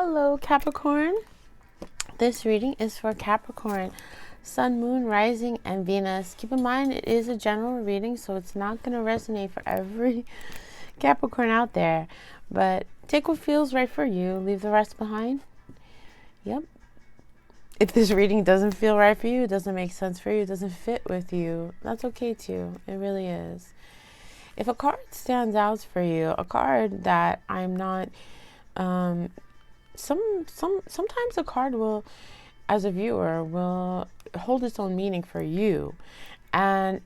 Hello, Capricorn. This reading is for Capricorn, Sun, Moon, Rising, and Venus. Keep in mind, it is a general reading, so it's not going to resonate for every Capricorn out there. But take what feels right for you. Leave the rest behind. Yep. If this reading doesn't feel right for you, doesn't make sense for you, doesn't fit with you, that's okay too. It really is. If a card stands out for you, a card that I'm not... sometimes a card will, as a viewer, will hold its own meaning for you, and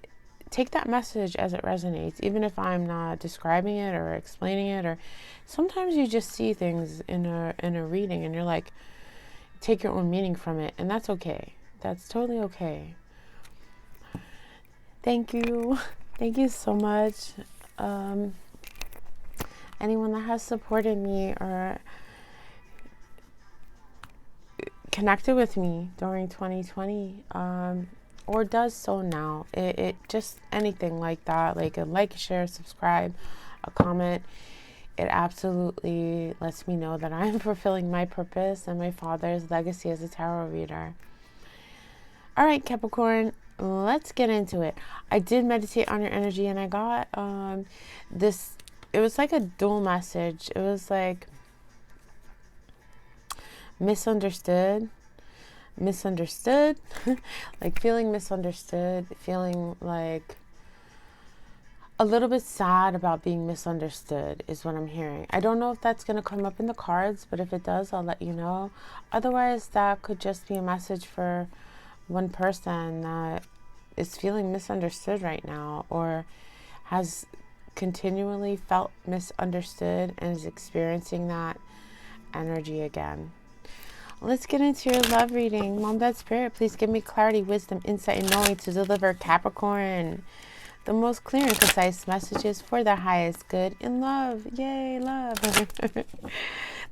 take that message as it resonates, even if I'm not describing it or explaining it. Or sometimes you just see things in a reading and you're like, take your own meaning from it, and that's okay. That's totally okay. Thank you so much. Anyone that has supported me or connected with me during 2020, or does so now, it just anything like that, like a like, share, subscribe, a comment, it absolutely lets me know that I'm fulfilling my purpose and my father's legacy as a tarot reader. All right, Capricorn, let's get into it. I did meditate on your energy, and I got this. It was like a dual message. It was like misunderstood, like feeling misunderstood, feeling like a little bit sad about being misunderstood is what I'm hearing. I don't know if that's going to come up in the cards, but if it does, I'll let you know. Otherwise, that could just be a message for one person that is feeling misunderstood right now, or has continually felt misunderstood and is experiencing that energy again. Let's get into your love reading. Mom, Dad, Spirit, please give me clarity, wisdom, insight, and knowing to deliver Capricorn the most clear and concise messages for their highest good in love. Yay, love.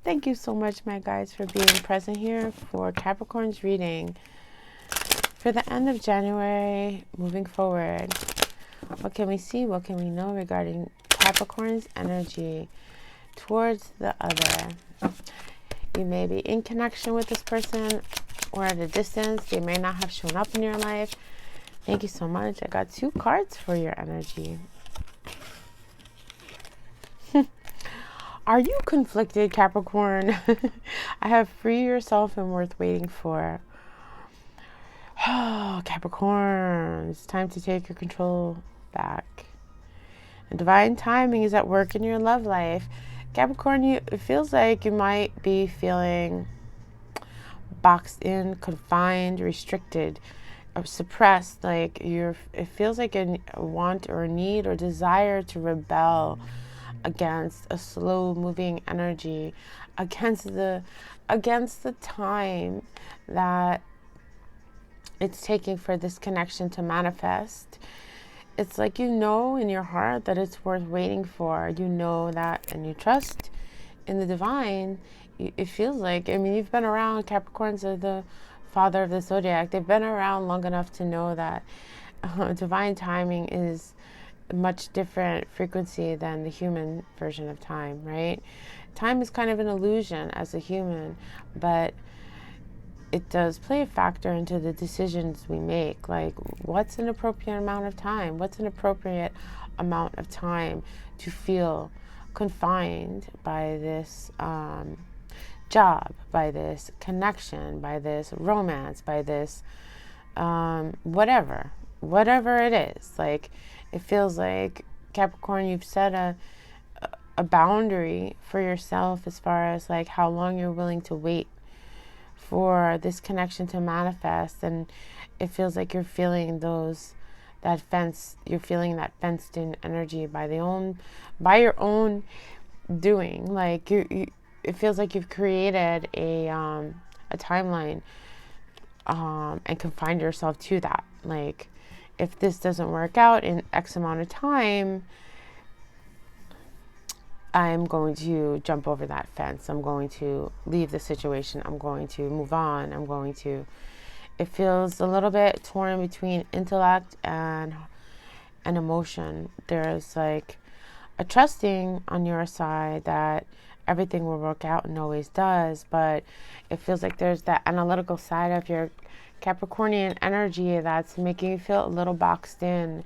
Thank you so much, my guys, for being present here for Capricorn's reading for the end of January, moving forward. What can we see? What can we know regarding Capricorn's energy towards the other? You may be in connection with this person or at a distance. They may not have shown up in your life. Thank you so much. I got 2 cards for your energy. Are you conflicted, Capricorn? I have free yourself and worth waiting for. Oh, Capricorn, it's time to take your control back. And divine timing is at work in your love life. Capricorn, it feels like you might be feeling boxed in, confined, restricted, or suppressed. Like it feels like a want or a need or desire to rebel against a slow-moving energy, against the time that it's taking for this connection to manifest. It's like, you know in your heart that it's worth waiting for. You know that, and you trust in the divine. It feels like, I mean, you've been around. Capricorns are the father of the zodiac. They've been around long enough to know that divine timing is a much different frequency than the human version of time, right? Time is kind of an illusion as a human, but it does play a factor into the decisions we make. Like, what's an appropriate amount of time? What's an appropriate amount of time to feel confined by this job, by this connection, by this romance, by this whatever it is. Like, it feels like, Capricorn, you've set a boundary for yourself as far as like how long you're willing to wait for this connection to manifest. And it feels like you're feeling that fenced in energy by your own doing. Like it feels like you've created a timeline and confined yourself to that. Like, if this doesn't work out in X amount of time, I'm going to jump over that fence. I'm going to leave the situation. I'm going to move on. It feels a little bit torn between intellect and emotion. There's like a trusting on your side that everything will work out, and always does. But it feels like there's that analytical side of your Capricornian energy that's making you feel a little boxed in,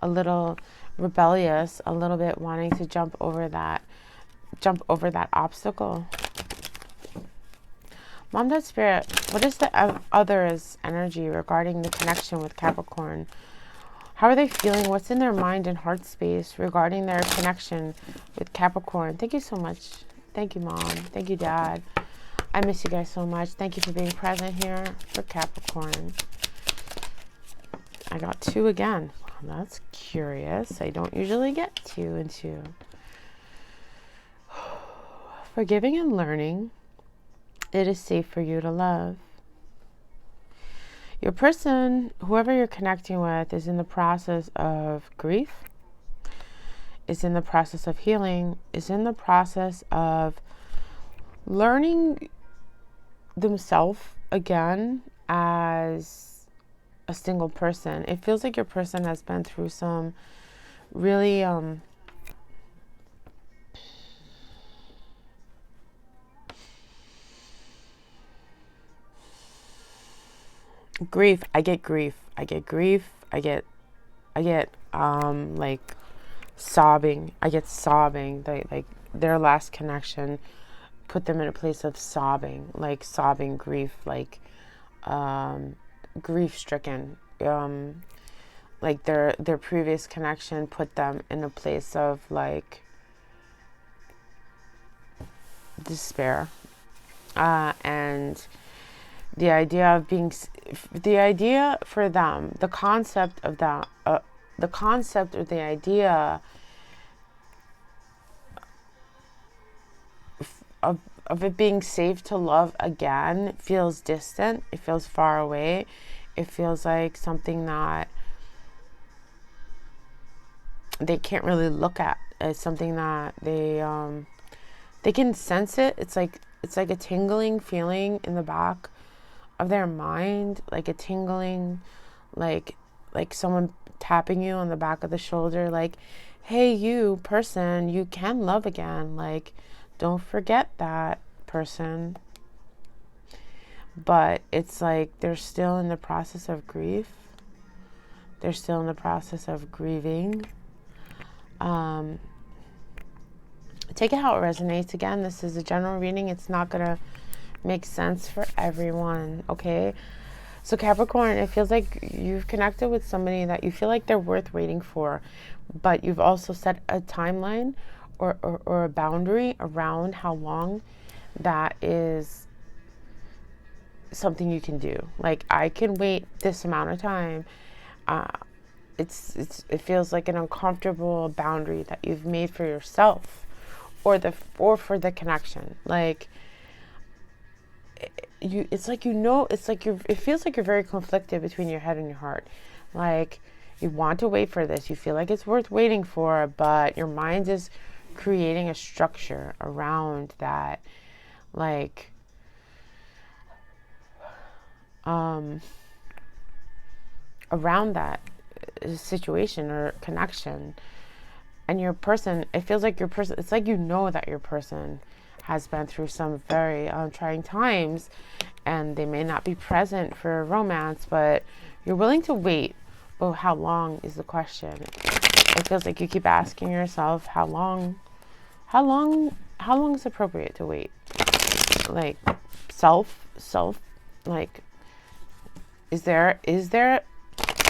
a little rebellious, a little bit wanting to jump over that obstacle. Mom, Dad, Spirit, what is the other's energy regarding the connection with Capricorn? How are they feeling? What's in their mind and heart space regarding their connection with Capricorn? Thank you so much. Thank you, Mom. Thank you, Dad. I miss you guys so much. Thank you for being present here for Capricorn. I got 2 again. Well, that's curious. I don't usually get 2 and 2. Forgiving and learning. It is safe for you to love. Your person, whoever you're connecting with, is in the process of grief, is in the process of healing, is in the process of learning themselves again as a single person. It feels like your person has been through some really grief. I get grief. I get like sobbing. I get sobbing. Like their last connection put them in a place of sobbing, like sobbing grief, like grief stricken. Like their previous connection put them in a place of like despair, and the idea for them, the concept of that, the concept or the idea of it being safe to love again feels distant. It feels far away. It feels like something that they can't really look at. It's something that they can sense it. It's like a tingling feeling in the back of their mind, like a tingling, like someone tapping you on the back of the shoulder, like, hey, you person, you can love again. Like, don't forget that, person. But it's like they're still in the process of grief. They're still in the process of grieving. Take it how it resonates. Again, this is a general reading. It's not going to make sense for everyone, okay? So Capricorn, it feels like you've connected with somebody that you feel like they're worth waiting for, but you've also set a timeline or a boundary around how long that is something you can do. Like, I can wait this amount of time. It feels like an uncomfortable boundary that you've made for yourself or for the connection. Like, it feels like you're very conflicted between your head and your heart. Like, you want to wait for this. You feel like it's worth waiting for, but your mind is creating a structure around that, like, around that situation or connection. And your person, it feels like it's like you know that your person has been through some very trying times, and they may not be present for romance, but you're willing to wait. But how long is the question? It feels like you keep asking yourself, how long is appropriate to wait? Like, self, like, is there,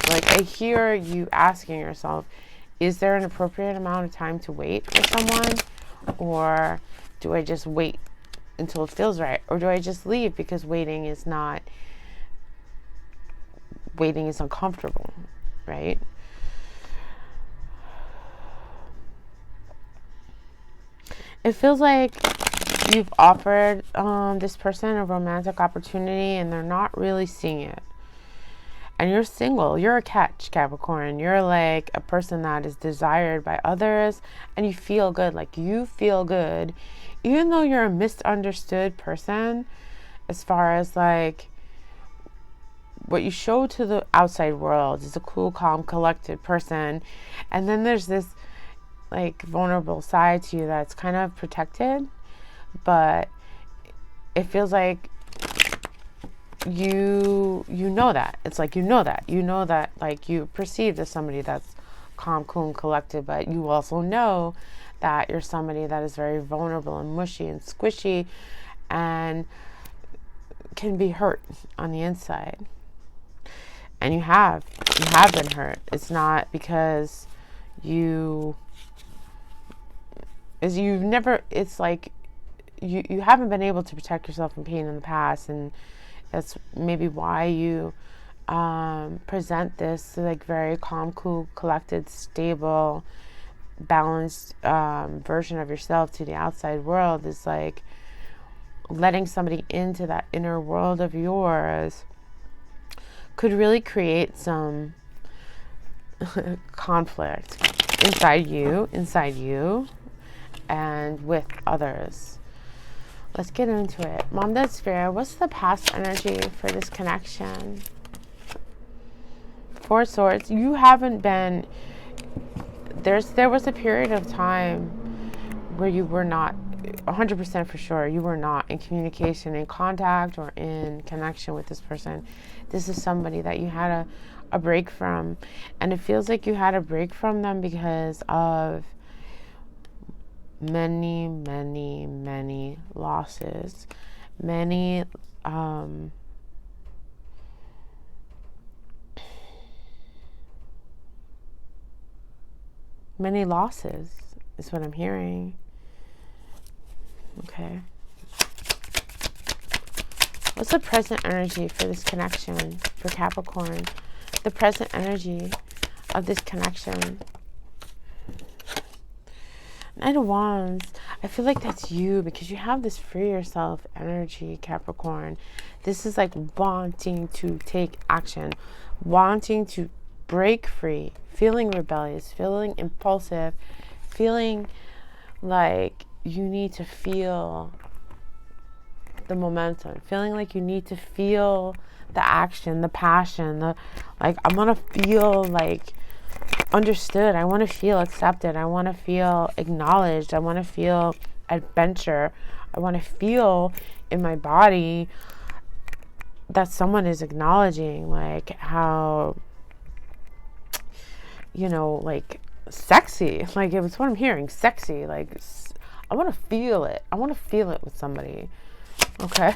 like, I hear you asking yourself, is there an appropriate amount of time to wait for someone? Or do I just wait until it feels right? Or do I just leave because waiting is uncomfortable, right? It feels like you've offered this person a romantic opportunity and they're not really seeing it. And you're single. You're a catch, Capricorn. You're like a person that is desired by others, and you feel good. Like, you feel good, even though you're a misunderstood person, as far as like what you show to the outside world is a cool, calm, collected person. And then there's this like vulnerable side to you that's kind of protected. but it feels like you know that. It's like you know that like you perceived as somebody that's calm, cool, and collected, but you also know that you're somebody that is very vulnerable and mushy and squishy and can be hurt on the inside. And you have been hurt. It's not because you've never, it's like you haven't been able to protect yourself from pain in the past, and that's maybe why you present this like very calm, cool, collected, stable, balanced version of yourself to the outside world. Is like letting somebody into that inner world of yours could really create some conflict inside you and with others. Let's get into it. Mom, Dad, Spirit, what's the past energy for this connection? Four Swords. You haven't been, there was a period of time where you were not 100% for sure, you were not in communication, in contact, or in connection with this person. This is somebody that you had a break from, and it feels like you had a break from them because of many losses, many losses is what I'm hearing. Okay. What's the present energy for this connection for Capricorn? The present energy of this connection. Knight of Wands. I feel like that's you because you have this free yourself energy, Capricorn. This is like wanting to take action, wanting to break free, feeling rebellious, feeling impulsive, feeling like you need to feel the momentum, feeling like you need to feel the action, the passion, like I want to feel like understood. I want to feel accepted. I want to feel acknowledged. I want to feel adventure. I want to feel in my body that someone is acknowledging, like how, like sexy, like it was what I'm hearing, sexy, like I want to feel it. I want to feel it with somebody. Okay.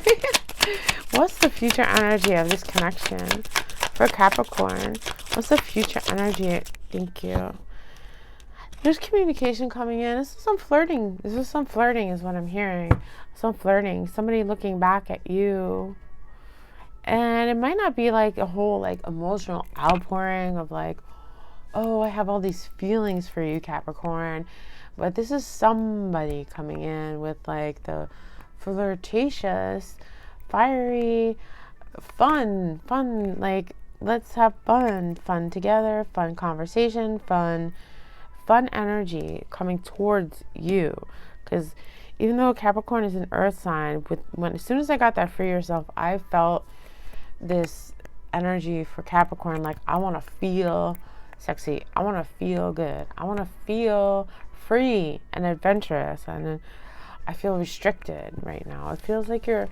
What's the future energy of this connection for Capricorn? What's the future energy? Thank you. There's communication coming in. This is some flirting. Is what I'm hearing. Some flirting. Somebody looking back at you. And it might not be like a whole like emotional outpouring of like, oh, I have all these feelings for you, Capricorn. But this is somebody coming in with like the flirtatious, fiery, fun, like let's have fun together, fun conversation, fun energy coming towards you. Because even though Capricorn is an earth sign, as soon as I got that free yourself, I felt this energy for Capricorn. Like I want to feel sexy. I want to feel good. I want to feel free and adventurous. And I feel restricted right now. It feels like you're,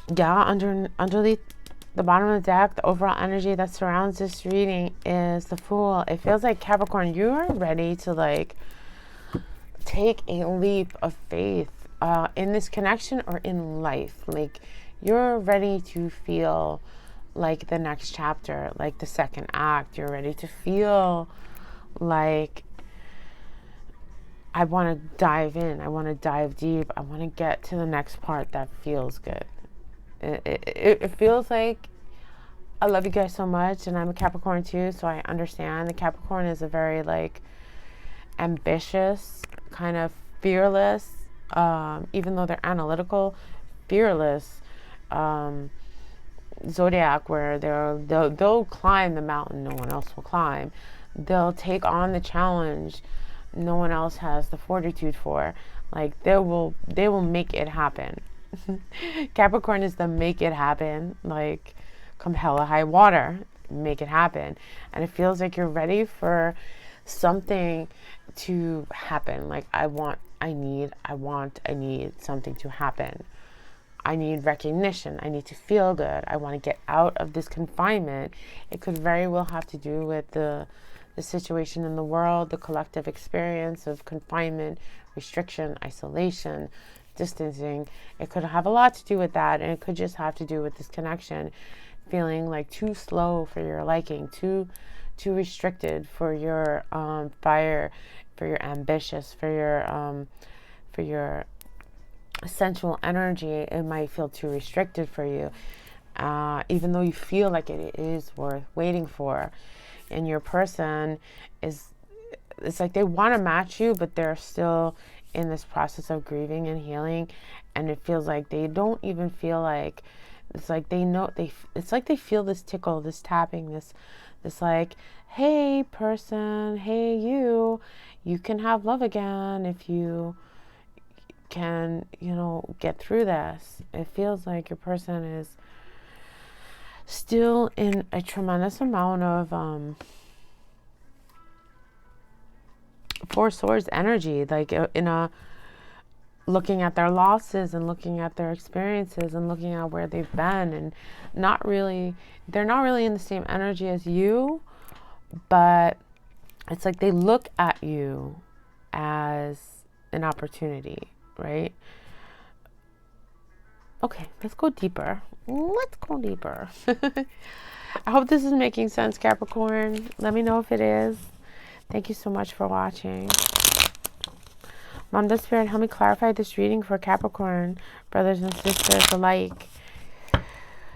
underneath the bottom of the deck, the overall energy that surrounds this reading is the Fool. It feels like Capricorn, you are ready to like take a leap of faith in this connection or in life. Like you're ready to feel like the next chapter, like the second act. You're ready to feel like I want to dive in. I want to dive deep. I want to get to the next part that feels good. It feels like I love you guys so much, and I'm a Capricorn too, so I understand. The Capricorn is a very like ambitious, kind of fearless, even though they're analytical, fearless zodiac where they'll climb the mountain no one else will climb. They'll take on the challenge no one else has the fortitude for. Like they will make it happen. Capricorn is the make it happen, like come hell or high water, make it happen. And it feels like you're ready for something to happen. Like I need something to happen. I need recognition. I need to feel good. I want to get out of this confinement. It could very well have to do with the situation in the world, the collective experience of confinement, restriction, isolation, distancing. It could have a lot to do with that, and it could just have to do with this connection feeling like too slow for your liking, too restricted for your fire, for your ambitious, for your sensual energy. It might feel too restricted for you, even though you feel like it is worth waiting for. And your person it's like they want to match you, but they're still in this process of grieving and healing. And it feels like they don't even feel like, it's like they know, it's like they feel this tickle, this tapping, this like, hey person, hey you can have love again if you can, get through this. It feels like your person is still in a tremendous amount of Four Swords energy, like in a looking at their losses and looking at their experiences and looking at where they've been, and they're not really in the same energy as you, but it's like they look at you as an opportunity, right? Okay, let's go deeper. I hope this is making sense, Capricorn. Let me know if it is. Thank you so much for watching. Mom, the Spirit, help me clarify this reading for Capricorn, brothers and sisters alike.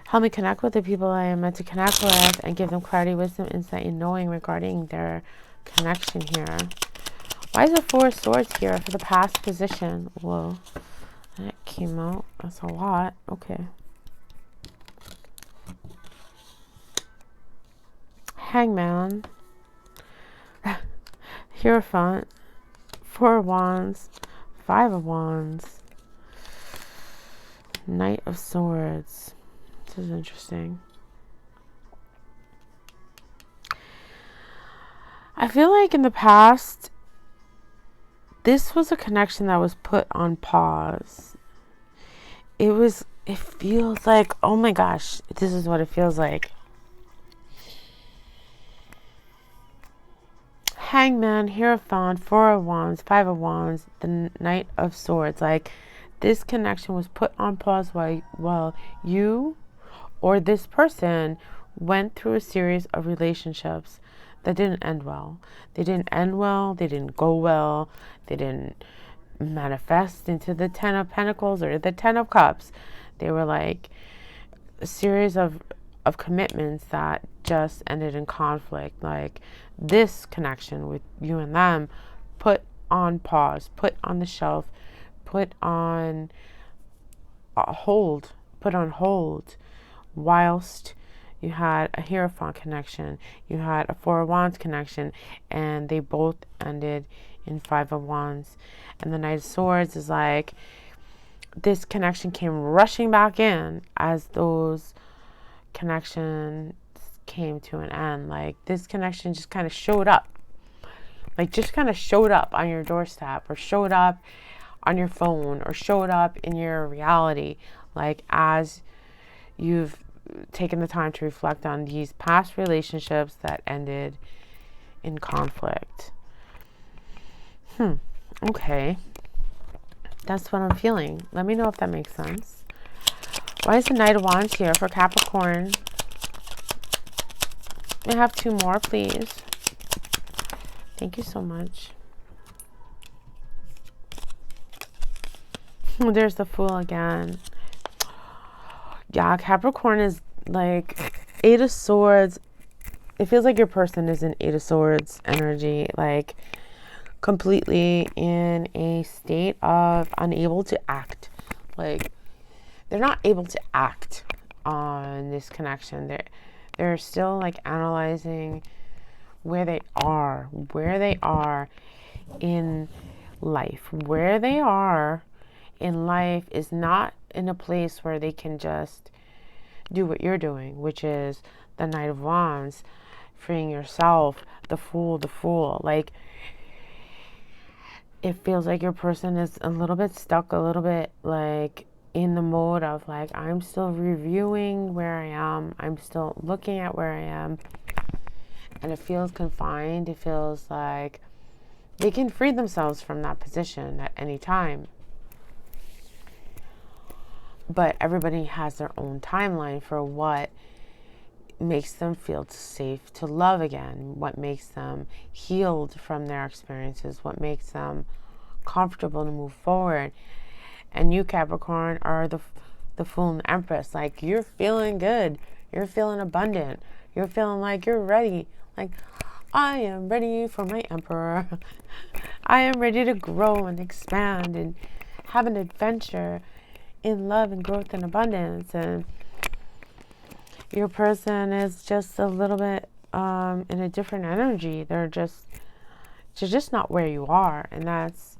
Help me connect with the people I am meant to connect with and give them clarity, wisdom, insight, and knowing regarding their connection here. Why is there 4 swords here for the past position? Whoa. That came out. That's a lot. Okay. Hangman. Hierophant. 4 of Wands. 5 of Wands. Knight of Swords. This is interesting. I feel like in the past, this was a connection that was put on pause. It feels like, oh my gosh, this is what it feels like. Hangman, Hierophant, 4 of Wands, 5 of Wands, the Knight of Swords. Like, this connection was put on pause while you or this person went through a series of relationships that didn't end well. They didn't end well. They didn't go well. They didn't manifest into the 10 of Pentacles or the 10 of Cups. They were like a series of commitments that just ended in conflict. Like, this connection with you and them put on pause, put on the shelf, put on hold, whilst you had a Hierophant connection, you had a 4 of Wands connection, and they both ended in 5 of Wands. And the Knight of Swords is like, this connection came rushing back in as those connections came to an end. Like, this connection just kind of showed up. Like, just kind of showed up on your doorstep, or showed up on your phone, or showed up in your reality. Like, as you've taken the time to reflect on these past relationships that ended in conflict. Okay. That's what I'm feeling. Let me know if that makes sense. Why is the Knight of Wands here for Capricorn? May I have 2 more, please? Thank you so much. There's the Fool again. Yeah, Capricorn is like 8 of Swords. It feels like your person is in 8 of Swords energy, like completely in a state of unable to act. Like, they're not able to act on this connection. They're still like analyzing where they are in life. Where they are in life is not in a place where they can just do what you're doing, which is the Knight of Wands. freeing yourself. The Fool. Like, it feels like your person is a little bit stuck, a little bit like in the mode of like, I'm still reviewing where I am. I'm still looking at where I am. And it feels confined. It feels like they can free themselves from that position at any time. But everybody has their own timeline for what makes them feel safe to love again, what makes them healed from their experiences, what makes them comfortable to move forward. And you, Capricorn, are the Fool and the Empress. Like, you're feeling good, you're feeling abundant, you're feeling like you're ready. Like, I am ready for my Emperor. I am ready to grow and expand and have an adventure in love and growth and abundance. And your person is just a little bit in a different energy. They're just not where you are, and that's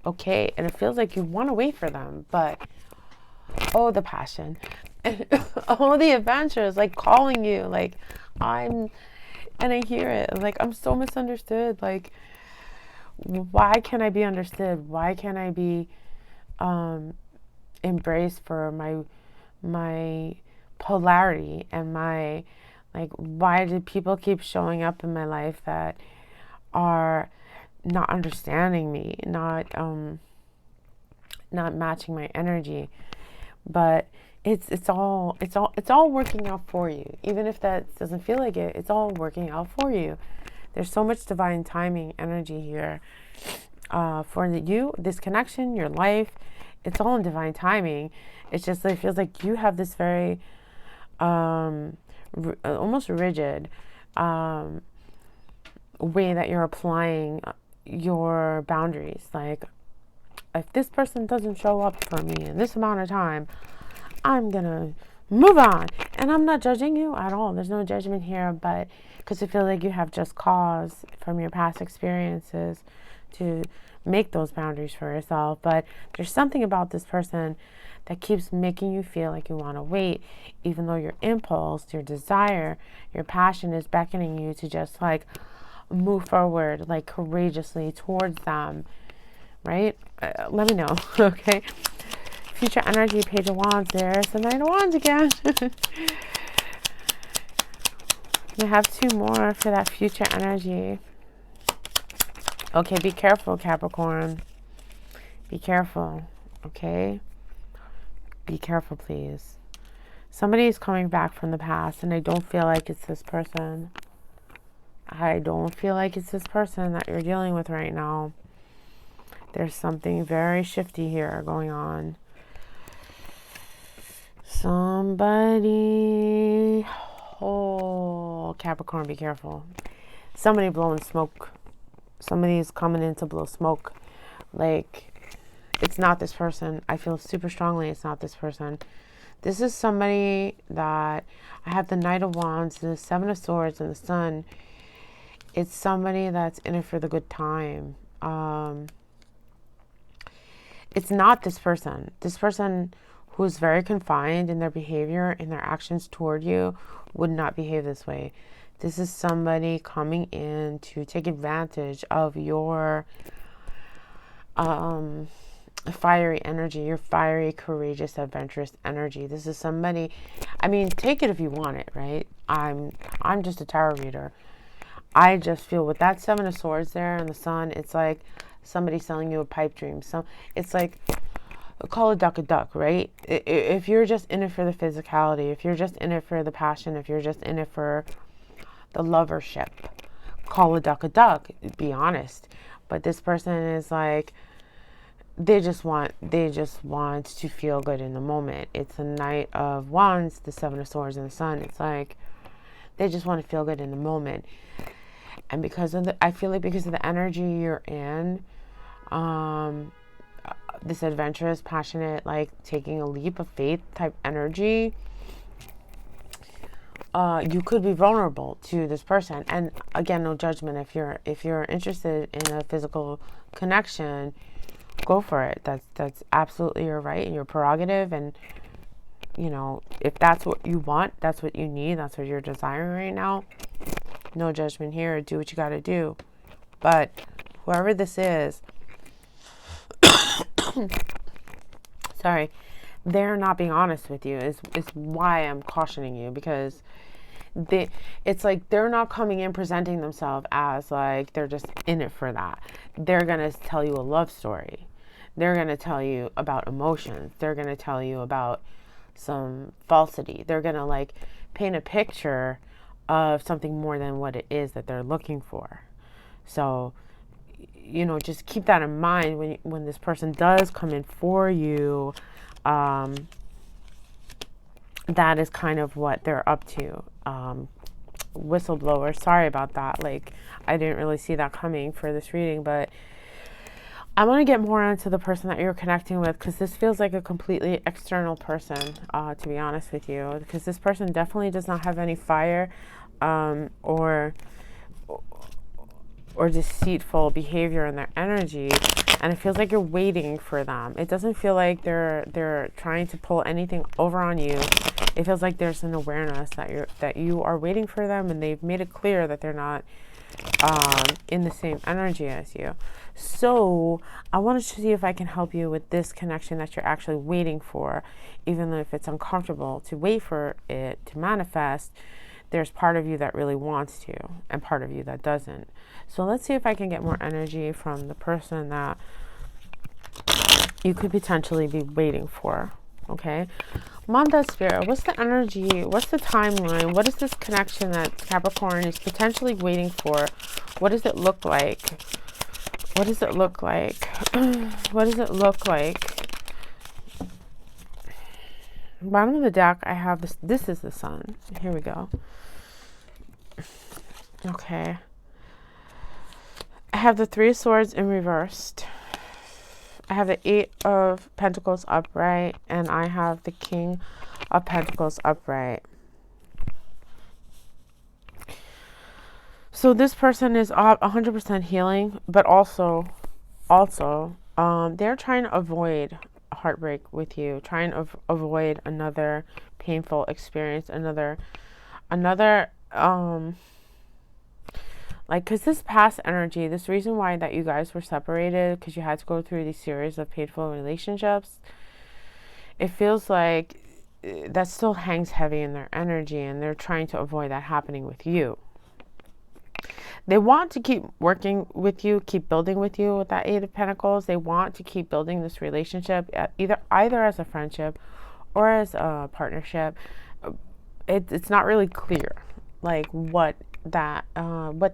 okay. And it feels like you want to wait for them, but oh, the passion and oh, the adventures, like calling you, like and I hear it, like, I'm so misunderstood. Like, why can't I be understood? Why can't I be embraced for my polarity and my, like, why do people keep showing up in my life that are not understanding me, not matching my energy? But it's all working out for you. Even if that doesn't feel like it, it's all working out for you. There's so much divine timing energy here for you, this connection, your life. It's all in divine timing. It's just, it feels like you have this very almost rigid way that you're applying your boundaries. Like, if this person doesn't show up for me in this amount of time, I'm gonna move on. And I'm not judging you at all. There's no judgment here, but because I feel like you have just cause from your past experiences to make those boundaries for yourself. But there's something about this person that keeps making you feel like you want to wait, even though your impulse, your desire, your passion is beckoning you to just like move forward, like courageously towards them, right? Let me know, okay? Future energy, Page of Wands. There's the Knight of Wands again. You have two more for that future energy. Okay, be careful, Capricorn. Be careful, okay? Be careful, please. Somebody is coming back from the past, and I don't feel like it's this person. I don't feel like it's this person that you're dealing with right now. There's something very shifty here going on. Somebody... Oh, Capricorn, be careful. Somebody blowing smoke. Somebody's coming in to blow smoke. Like, it's not this person. I feel super strongly it's not this person. This is somebody that... I have the Knight of Wands, the Seven of Swords, and the Sun. It's somebody that's in it for the good time. It's not this person. This person who's very confined in their behavior and their actions toward you would not behave this way. This is somebody coming in to take advantage of your fiery energy, your fiery, courageous, adventurous energy. This is somebody, I mean, take it if you want it, right? I'm just a tarot reader. I just feel with that Seven of Swords there and the Sun, it's like somebody selling you a pipe dream. So it's like, call a duck, right? If you're just in it for the physicality, if you're just in it for the passion, if you're just in it for the lovership, call a duck, be honest. But this person is like, they just want to feel good in the moment. It's the Knight of Wands, the Seven of Swords, and the Sun. It's like, they just want to feel good in the moment. And I feel like because of the energy you're in, this adventurous, passionate, like taking a leap of faith type energy, you could be vulnerable to this person. And again, no judgment. If you're interested in a physical connection, go for it. That's absolutely your right and your prerogative. And you know, if that's what you want, that's what you need, that's what you're desiring right now, No judgment here. Do what you got to do. But whoever this is, sorry, they're not being honest with you is why I'm cautioning you, because it's like they're not coming in presenting themselves as like they're just in it for that. They're going to tell you a love story. They're going to tell you about emotions. They're going to tell you about some falsity. They're going to like paint a picture of something more than what it is that they're looking for. So, you know, just keep that in mind when this person does come in for you. That is kind of what they're up to. Whistleblower, sorry about that. Like, I didn't really see that coming for this reading, but I want to get more into the person that you're connecting with, because this feels like a completely external person, to be honest with you, because this person definitely does not have any fire, or deceitful behavior in their energy, and it feels like you're waiting for them. It doesn't feel like they're trying to pull anything over on you. It feels like there's an awareness that you are waiting for them, and they've made it clear that they're not in the same energy as you. So I wanted to see if I can help you with this connection that you're actually waiting for, even though if it's uncomfortable to wait for it to manifest. There's part of you that really wants to, and part of you that doesn't. So let's see if I can get more energy from the person that you could potentially be waiting for. Okay. Manda Spirit, what's the energy? What's the timeline? What is this connection that Capricorn is potentially waiting for? What does it look like? What does it look like? What does it look like? Bottom of the deck, I have this. This is the Sun. Here we go. Okay. I have the Three of Swords in reversed. I have the Eight of Pentacles upright, and I have the King of Pentacles upright. So this person is 100% healing, but also, they're trying to avoid heartbreak with you, trying to avoid another painful experience, another, like, because this past energy, this reason why that you guys were separated, because you had to go through these series of painful relationships, it feels like that still hangs heavy in their energy, and they're trying to avoid that happening with you. They want to keep working with you, keep building with you with that Eight of Pentacles. They want to keep building this relationship, either as a friendship or as a partnership. It's not really clear, like, what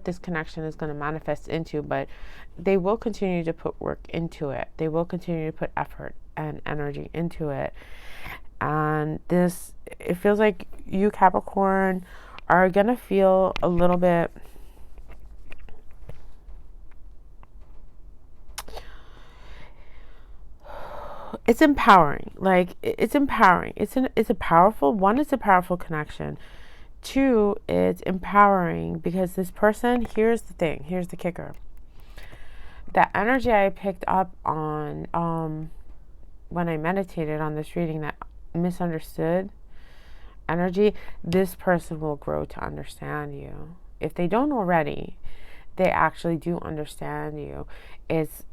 this connection is going to manifest into, but they will continue to put work into it. They will continue to put effort and energy into it. And it feels like you, Capricorn, are going to feel a little bit, it's empowering. Like, it's empowering. It's a powerful connection. Two, it's empowering because this person, here's the thing, here's the kicker. That energy I picked up on when I meditated on this reading, that misunderstood energy, this person will grow to understand you. If they don't already, they actually do understand you.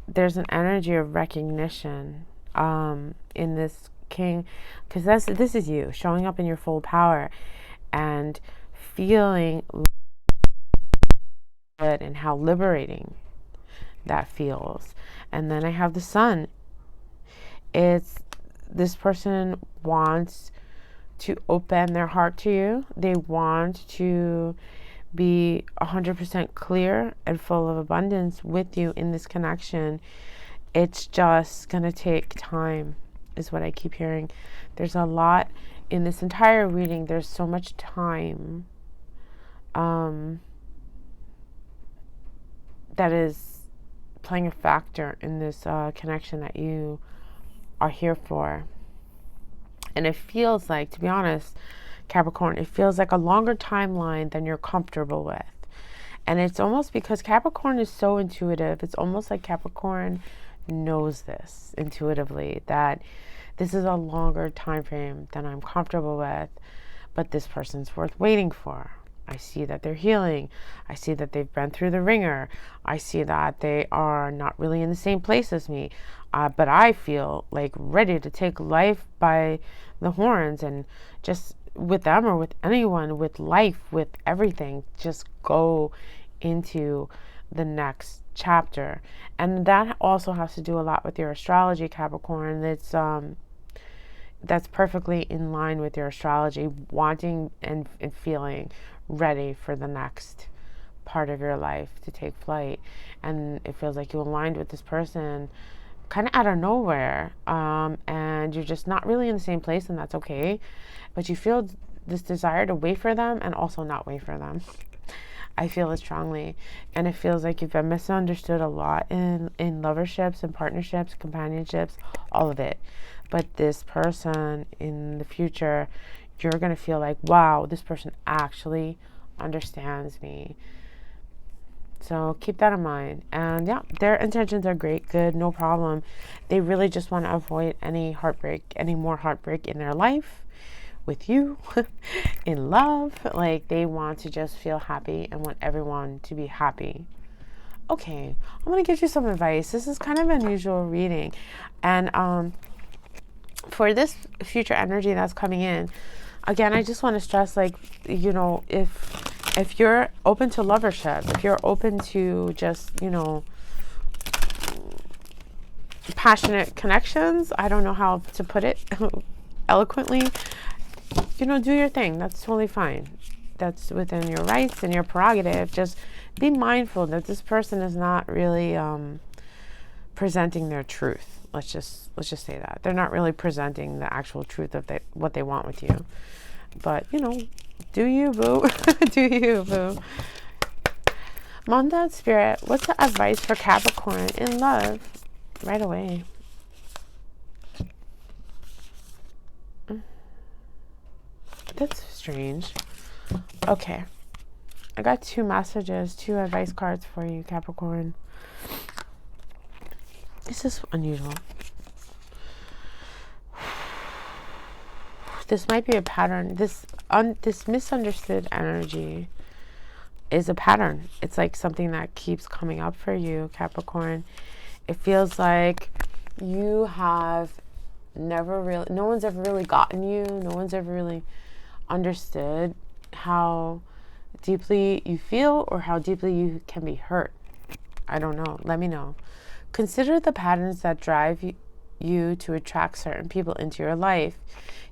There's an energy of recognition in this King, because this is you showing up in your full power and feeling good, and how liberating that feels. And then I have the Sun. It's this person wants to open their heart to you. They want to be 100% clear and full of abundance with you in this connection. It's just gonna take time, is what I keep hearing. There's a lot in this entire reading. There's so much time that is playing a factor in this connection that you are here for. And it feels like, to be honest, Capricorn, it feels like a longer timeline than you're comfortable with. And it's almost because Capricorn is so intuitive. It's almost like Capricorn knows this intuitively, that this is a longer time frame than I'm comfortable with, but this person's worth waiting for. I see that they're healing. I see that they've been through the ringer. I see that they are not really in the same place as me. But I feel like ready to take life by the horns and just with them or with anyone, with life, with everything, just go into the next chapter. And that also has to do a lot with your astrology, Capricorn. That's perfectly in line with your astrology, wanting and feeling ready for the next part of your life to take flight. And it feels like you aligned with this person kind of out of nowhere, and you're just not really in the same place, and that's okay. But you feel this desire to wait for them and also not wait for them. I feel it strongly, and it feels like you've been misunderstood a lot in loverships and partnerships, companionships, all of it. But this person in the future, you're going to feel like, wow, this person actually understands me. So keep that in mind. And yeah, their intentions are great, good, no problem. They really just want to avoid any heartbreak, any more heartbreak in their life with you, in love. Like, they want to just feel happy and want everyone to be happy. Okay, I'm going to give you some advice. This is kind of an unusual reading. And for this future energy that's coming in, again, I just want to stress, like, you know, if you're open to lovership, if you're open to just, you know, passionate connections, I don't know how to put it eloquently, you know, do your thing. That's totally fine. That's within your rights and your prerogative. Just be mindful that this person is not really presenting their truth. Let's just say that they're not really presenting the actual truth of what they want with you. But, you know, do you, boo? Do you, boo? Mom, Dad, Spirit, what's the advice for Capricorn in love? Right away. That's strange. Okay. I got 2 messages, 2 advice cards for you, Capricorn. This is unusual. This might be a pattern. This misunderstood energy is a pattern. It's like something that keeps coming up for you, Capricorn. It feels like you have never really, no one's ever really gotten you. No one's ever really understood how deeply you feel or how deeply you can be hurt. I don't know. Let me know. Consider the patterns that drive you to attract certain people into your life.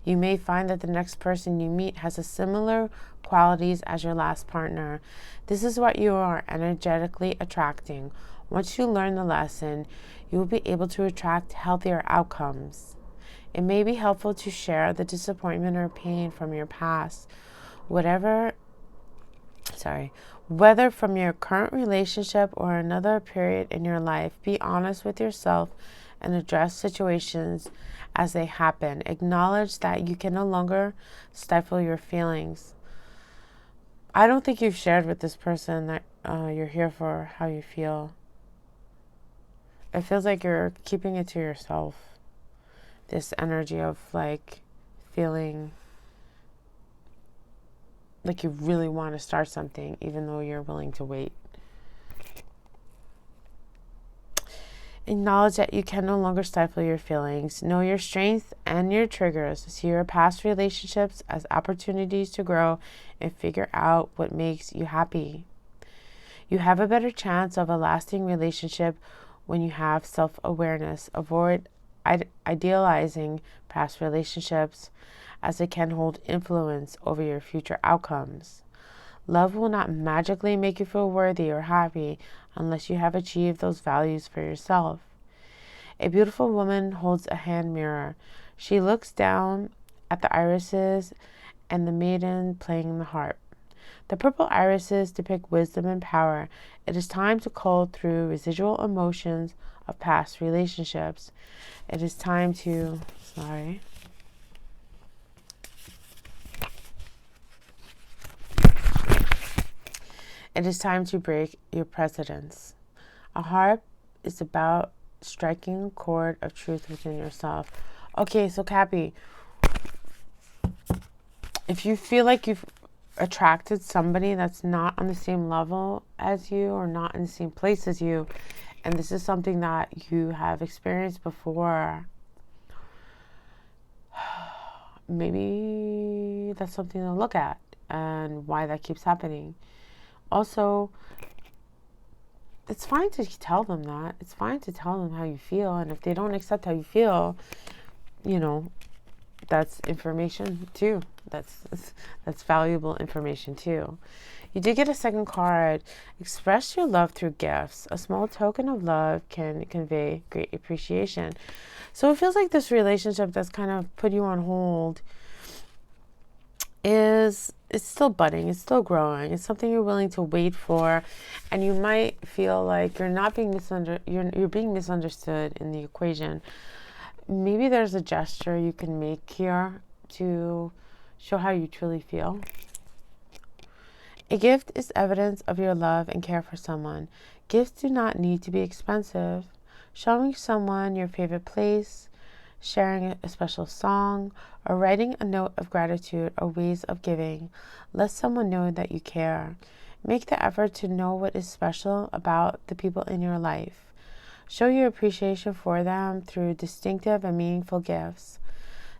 You may find that the next person you meet has a similar qualities as your last partner. This is what you are energetically attracting. Once you learn the lesson, you will be able to attract healthier outcomes. It may be helpful to share the disappointment or pain from your past, whether from your current relationship or another period in your life. Be honest with yourself and address situations as they happen. Acknowledge that you can no longer stifle your feelings. I don't think you've shared with this person that you're here for how you feel. It feels like you're keeping it to yourself. This energy of like feeling like you really want to start something even though you're willing to wait. Acknowledge that you can no longer stifle your feelings. Know your strengths and your triggers. See your past relationships as opportunities to grow and figure out what makes you happy. You have a better chance of a lasting relationship when you have self-awareness. Avoid idealizing past relationships as it can hold influence over your future outcomes. Love will not magically make you feel worthy or happy unless you have achieved those values for yourself. A beautiful woman holds a hand mirror. She looks down at the irises and the maiden playing the harp. The purple irises depict wisdom and power. It is time to cull through residual emotions of past relationships. It is time to, It is time to break your precedents. A harp is about striking a chord of truth within yourself. Okay, so Cappy, if you feel like you've attracted somebody that's not on the same level as you or not in the same place as you, and this is something that you have experienced before, maybe that's something to look at and why that keeps happening. Also, it's fine to tell them that. It's fine to tell them how you feel, and if they don't accept how you feel, you know, that's information too. That's valuable information too. You did get a second card. Express your love through gifts. A small token of love can convey great appreciation. So it feels like this relationship that's kind of put you on hold it's still budding, it's still growing, it's something you're willing to wait for, and you might feel like you're not being you're being misunderstood in the equation. Maybe there's a gesture you can make here to show how you truly feel. A gift is evidence of your love and care for someone. Gifts do not need to be expensive. Showing someone your favorite place, sharing a special song, or writing a note of gratitude are ways of giving. Let someone know that you care. Make the effort to know what is special about the people in your life. Show your appreciation for them through distinctive and meaningful gifts.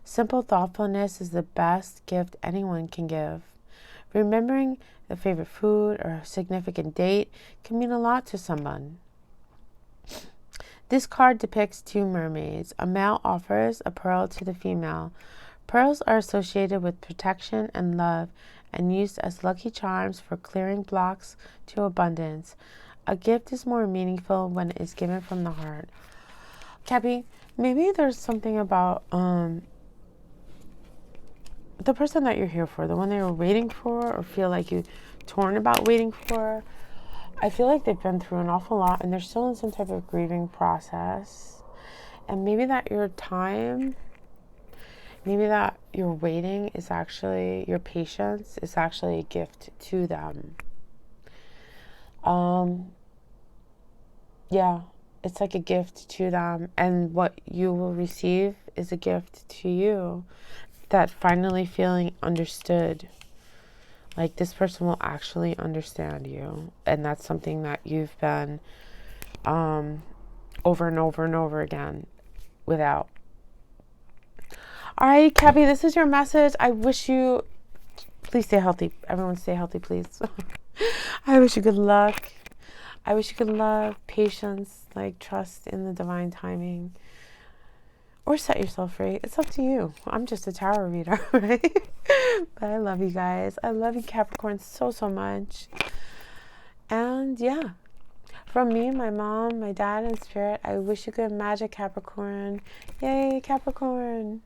Simple thoughtfulness is the best gift anyone can give. Remembering a favorite food or a significant date can mean a lot to someone. This card depicts two mermaids. A male offers a pearl to the female. Pearls are associated with protection and love and used as lucky charms for clearing blocks to abundance. A gift is more meaningful when it is given from the heart. Cappy, maybe there's something about the person that you're here for, the one that you're waiting for or feel like you're torn about waiting for. I feel like they've been through an awful lot and they're still in some type of grieving process. And maybe that your time, maybe that your waiting is actually, your patience is actually a gift to them. Yeah, it's like a gift to them. And what you will receive is a gift to you. That finally feeling understood. Like this person will actually understand you. And that's something that you've been over and over and over again without. All right, Cappy, this is your message. I wish you, please stay healthy. Everyone stay healthy, please. I wish you good luck. I wish you good love, patience, like trust in the divine timing. Or set yourself free. It's up to you. I'm just a tarot reader, right? But I love you guys. I love you, Capricorn, so, so much. And yeah, from me, my mom, my dad, and spirit, I wish you good magic, Capricorn. Yay, Capricorn.